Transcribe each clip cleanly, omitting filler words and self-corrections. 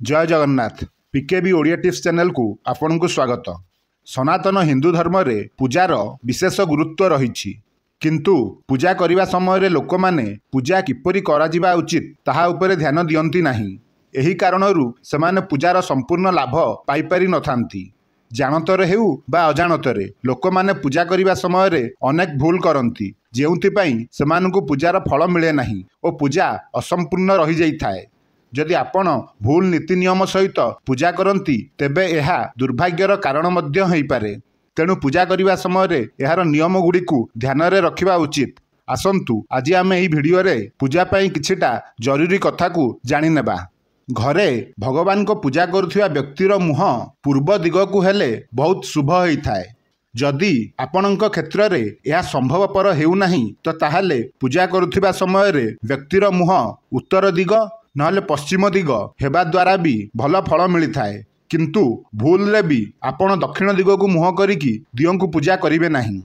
जय Jagannath. PKb Odia tips channel को आपन को स्वागत। सनातन हिंदू धर्म रे पूजार विशेष गुरुत्व रही, किंतु पूजा करने समय लोक माने पूजा किपरि करा जिबा उचित ताहा उपरे ध्यान दियंती नाही। एही कारणरू सेमाने पूजार संपूर्ण लाभ पाई पारि नथांती। जानतर हेउ बा अजाणतरे लोक माने पूजा करने समय रे अनेक भूल करती, जेउंथिपाई सेमानकु पूजार फल मिले नाही और पूजा असंपूर्ण रही जाई थाए। जदि आपण भूल नीति नियम सहित पूजा करती तेबे एहा दुर्भाग्यर कारण मध्य होई पारे। तेणु पूजा करने समय यार नियम गुड़ी ध्यान में रखा उचित। आसंतु आज आम यही भिडियो रे पूजा पाई किछिटा जरूरी कथा को जानी नेबा। घरे भगवान को पूजा करुथिबा व्यक्तिर मुह पूर्व दिग को हेले बहुत शुभ होइथाए। जदि आपणक क्षेत्र रे यह संभवपर हेउनाही तो ताहाले पूजा करुथिबा समय रे व्यक्तिर मुह उत्तर दिग नहले पश्चिम दिग हेबा द्वारा भी भल फल मिलता है, किंतु भूल रे भी आपण दक्षिण दिग को मुह करिकी दियों को पूजा करिवे नाही।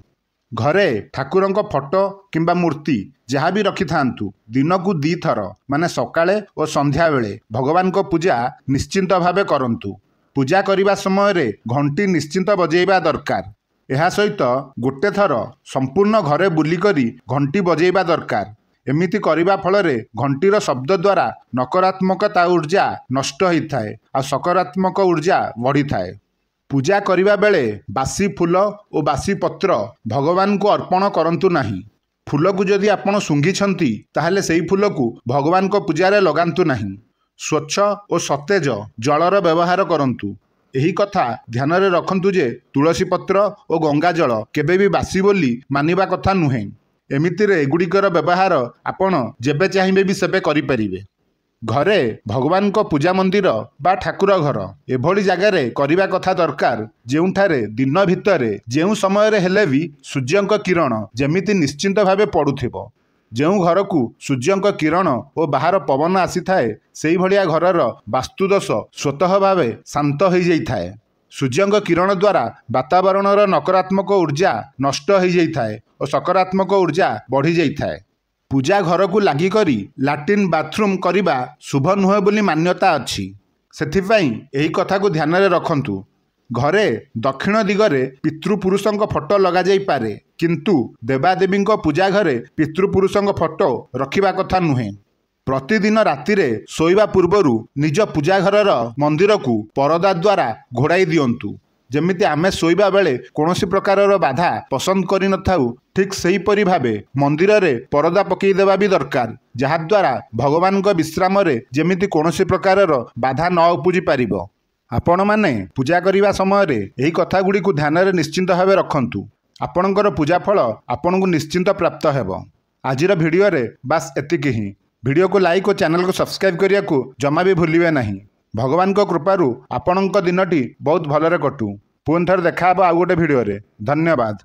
घरे ठाकुरंक फोटो किंबा मूर्ति जहाँ भी रखि थांतु दिन को दी थर माने सकाळे और संध्या बेले भगवान को पूजा निश्चिंत भावे करंतु। पूजा करिबा समय रे घंटी निश्चिंत बजेइबा दरकार। एहा सहित गोटे थर संपूर्ण घरे बुली करी घंटी बजेइबा दरकार। एमिति करिबा फलरे घंटीर शब्द द्वारा नकारात्मकता ऊर्जा नष्ट होइथाए आ सकारात्मक ऊर्जा बढ़ी थाए। पूजा करिबा बेले बासी फूल और बासी पत्र भगवान को अर्पण करंतु नाही। फूल को जदि आपण सुंघी छंती ताहले सेही फूल को भगवान को पूजारे लगांतु नाही। स्वच्छ और सतेज जलर व्यवहार करंतु। एही कथा ध्यान रे रखंतु जे तुलसी पत्र और गंगा जल केबे भी बासी बोली मानिबा कथा नुहे। एमितिरे एगुड़िकर व्यवहार आपण जेबे चाहिए भी सेबे करि परिबे। घरे भगवान को पूजा मंदिर बा ठाकुर घर एभली जगार करने कथा दरकार जेउठारे दिन भितरे जेउ समय रे हेले भी सूर्यंक किरण जेमिति निश्चिंत भावे पड़ुथिबो। जेउ घर को सूर्यंक किरण और बाहर पवन आसी थाए सेही भलिया घरर वास्तुदोष स्वतः भावे शांत हो जाइए। सूर्यंक किरण द्वारा वातावरणर नकारात्मक ऊर्जा नष्ट हो जाइए और सकारात्मक ऊर्जा बढ़ी जाइए। पूजा घर को लागी करी लैट्रिन बाथरूम करिबा शुभ नुहे बोली मान्यता अच्छी। सेथिपाई एही कथा को ध्यान में रखंतु। घरे दक्षिण दिगरे पितृपुरुषों फोटो लगा जाई पारे, किंतु देवादेवी पूजा घरे पितृपुरुषों फोटो रखिबा कथा नुहे। प्रतिदिन राति रे सोइबा पूर्वरु निज पूजा घरर मंदिर को परदा द्वारा घोड़ाई दियंतु। जेमिति आमे सोइबा बेले कोनोसी प्रकारर बाधा पसंद करि नथाउ, ठीक सही परि भाबे मंदिर रे परदा पकई देबा भी दरकार, जहा द्वारा भगवान को विश्राम रे जेमिति कोनोसी प्रकारर बाधा न उपजी पारिबो। आपण माने पूजा करिबा समय रे एही कथा गुडी को ध्यान रे निश्चिंत भावे रखंतु। आपणकर पूजा फल आपण को निश्चिंत प्राप्त हेबो। आजिर भिडियो रे बास एतिकी ही। भिडियो को लाइक और चैनल को सब्सक्राइब करिया को जमा भी भूलिबे नहीं। भगवान को कृपारू आपणक दिनटी बहुत भलरे कटू। पुनः थर देखा आउ गोटे भिडियो रे। धन्यवाद।